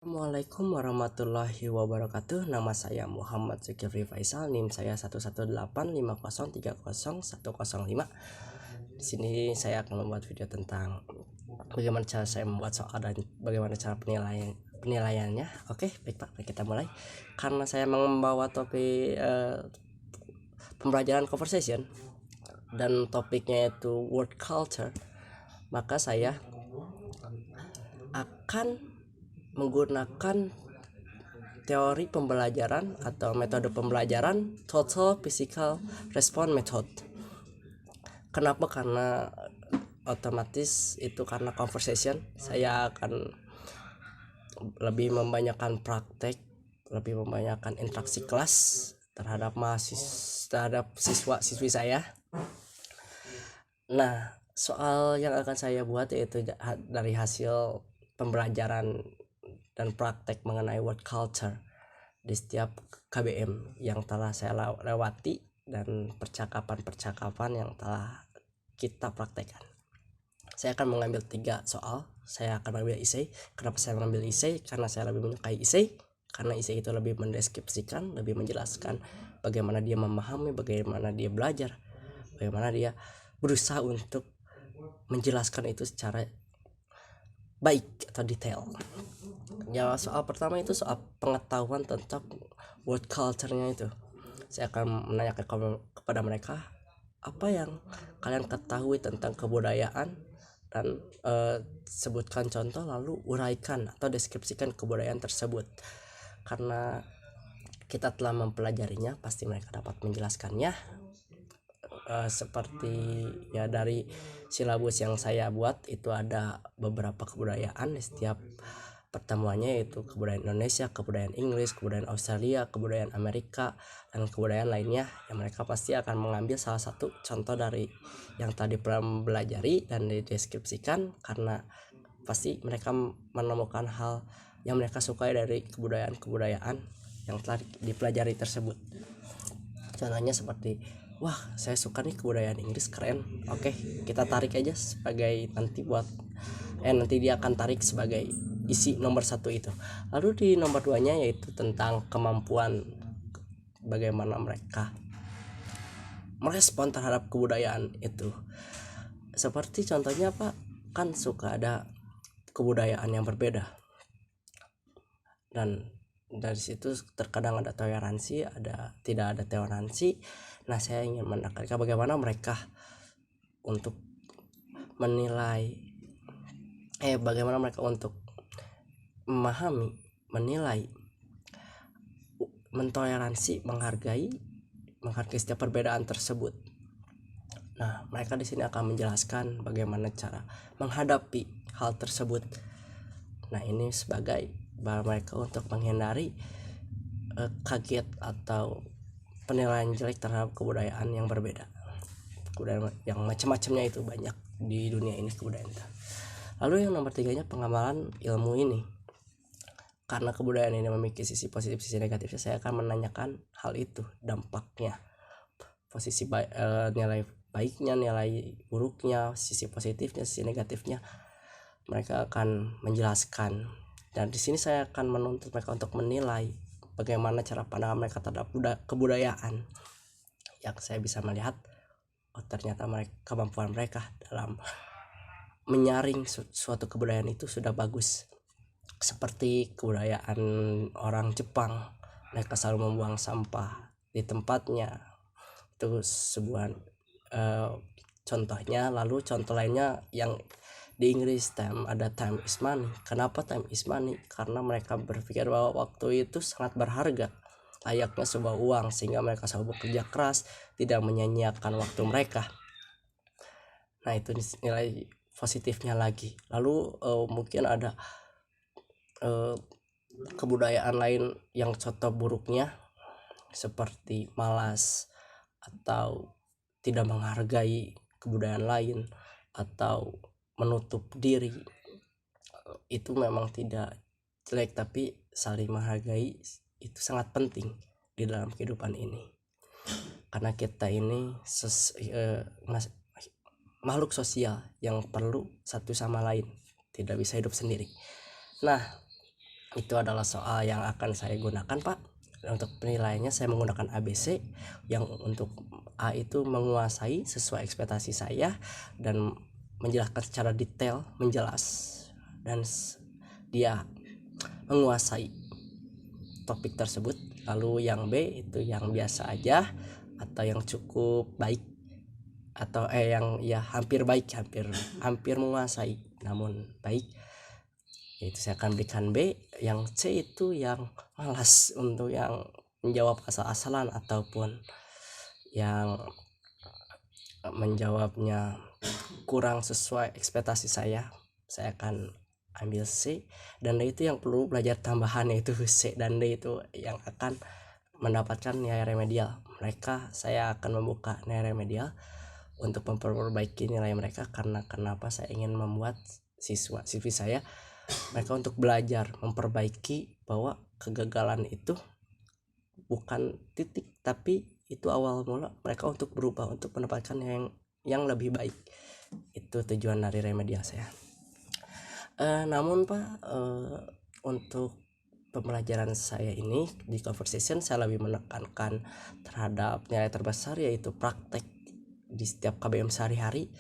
Assalamualaikum warahmatullahi wabarakatuh. Nama saya Muhammad Zulkifli Faisal, NIM saya 11850301005. Di sini saya akan membuat video tentang bagaimana cara saya membuat soal dan bagaimana cara penilaiannya. Oke, baik Pak, baik, kita mulai. Karena saya membawa topik pembelajaran conversation dan topiknya itu word culture, maka saya akan menggunakan teori pembelajaran atau metode pembelajaran Total Physical Response Method. Kenapa? Karena otomatis itu karena conversation saya akan lebih membanyakkan praktek, lebih membanyakkan interaksi kelas terhadap siswa-siswi saya. Nah, soal yang akan saya buat yaitu dari hasil pembelajaran dan praktek mengenai word culture di setiap KBM yang telah saya lewati dan percakapan-percakapan yang telah kita praktekkan. Saya akan mengambil 3 soal. Saya akan mengambil essay. Kenapa saya mengambil essay? Karena saya lebih menyukai essay. Karena essay itu lebih mendeskripsikan, lebih menjelaskan bagaimana dia memahami, bagaimana dia belajar, bagaimana dia berusaha untuk menjelaskan itu secara baik atau detail. Ya, soal pertama itu soal pengetahuan tentang word culture-nya itu. Saya akan menanyakan kepada mereka apa yang kalian ketahui tentang kebudayaan dan sebutkan contoh lalu uraikan atau deskripsikan kebudayaan tersebut. Karena kita telah mempelajarinya, pasti mereka dapat menjelaskannya. Seperti ya dari silabus yang saya buat itu ada beberapa kebudayaan di setiap pertemuannya, yaitu kebudayaan Indonesia, kebudayaan Inggris, kebudayaan Australia, kebudayaan Amerika, dan kebudayaan lainnya yang mereka pasti akan mengambil salah satu contoh dari yang tadi pernah belajari dan dideskripsikan, karena pasti mereka menemukan hal yang mereka sukai dari kebudayaan-kebudayaan yang telah dipelajari tersebut. Contohnya seperti, wah saya suka nih kebudayaan Inggris, keren. Oke, kita tarik aja sebagai nanti dia akan tarik sebagai isi nomor 1 itu. Lalu di nomor 2 nya yaitu tentang kemampuan bagaimana mereka merespon terhadap kebudayaan itu. Seperti contohnya Pak, kan suka ada kebudayaan yang berbeda dan dari situ terkadang ada toleransi, tidak ada toleransi. Nah, saya ingin menekankan bagaimana mereka untuk bagaimana mereka untuk memahami, menilai, mentoleransi, menghargai setiap perbedaan tersebut. Nah, mereka di sini akan menjelaskan bagaimana cara menghadapi hal tersebut. Nah, ini sebagai mereka untuk menghindari kaget atau penilaian jelek terhadap kebudayaan yang berbeda. Kebudayaan yang macam-macamnya itu banyak di dunia ini kebudayaan. Lalu yang nomor 3 nya pengamalan ilmu ini. Karena kebudayaan ini memiliki sisi positif, sisi negatifnya, saya akan menanyakan hal itu, dampaknya, nilai baiknya, nilai buruknya, sisi positifnya, sisi negatifnya. Mereka akan menjelaskan, dan di sini saya akan menuntut mereka untuk menilai bagaimana cara pandang mereka terhadap kebudayaan. Yang saya bisa melihat, ternyata kemampuan mereka dalam menyaring suatu kebudayaan itu sudah bagus. Seperti kebudayaan orang Jepang, mereka selalu membuang sampah di tempatnya. Itu sebuah contohnya. Lalu contoh lainnya yang di Inggris, time is money. Kenapa time is money? Karena mereka berpikir bahwa waktu itu sangat berharga, layaknya sebuah uang, sehingga mereka selalu bekerja keras, tidak menyia-nyiakan waktu mereka. Nah, itu nilai positifnya lagi. Lalu mungkin ada kebudayaan lain yang contoh buruknya, seperti malas atau tidak menghargai kebudayaan lain atau menutup diri. Itu memang tidak jelek, tapi saling menghargai itu sangat penting di dalam kehidupan ini, karena kita ini makhluk sosial yang perlu satu sama lain, tidak bisa hidup sendiri. Nah, itu adalah soal yang akan saya gunakan Pak. Untuk penilaiannya saya menggunakan ABC, yang untuk A itu menguasai sesuai ekspektasi saya dan menjelaskan secara detail, menjelas, dan dia menguasai topik tersebut. Lalu yang B itu yang biasa aja atau yang cukup baik, atau yang ya hampir baik, hampir menguasai namun baik, itu saya akan berikan B. Yang C itu yang malas untuk yang menjawab asal-asalan ataupun yang menjawabnya kurang sesuai ekspektasi saya akan ambil C. Dan D itu yang perlu belajar tambahan, yaitu C dan D itu yang akan mendapatkan nilai remedial. Saya akan membuka nilai remedial untuk memperbaiki nilai mereka, karena kenapa saya ingin membuat siswi saya mereka untuk belajar memperbaiki bahwa kegagalan itu bukan titik, tapi itu awal mula mereka untuk berubah, untuk mendapatkan yang lebih baik. Itu tujuan dari remedial saya. Namun Pak, untuk pembelajaran saya ini di conversation saya lebih menekankan terhadap nilai terbesar, yaitu praktek di setiap KBM sehari-hari,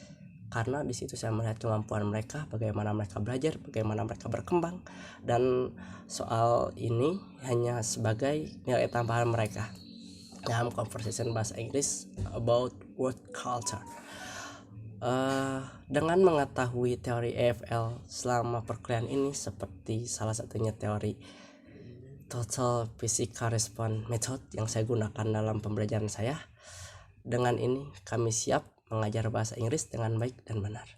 karena di situ saya melihat kemampuan mereka, bagaimana mereka belajar, bagaimana mereka berkembang, dan soal ini hanya sebagai nilai tambahan mereka dalam conversation bahasa Inggris about word culture. Dengan mengetahui teori EFL selama perkuliahan ini, seperti salah satunya teori Total Physical Response Method yang saya gunakan dalam pembelajaran saya, dengan ini kami siap mengajar bahasa Inggris dengan baik dan benar.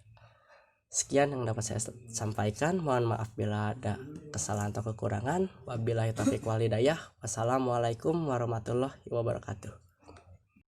Sekian yang dapat saya sampaikan. Mohon maaf bila ada kesalahan atau kekurangan. Wabillahi taufiq wal hidayah. Wassalamualaikum warahmatullahi wabarakatuh.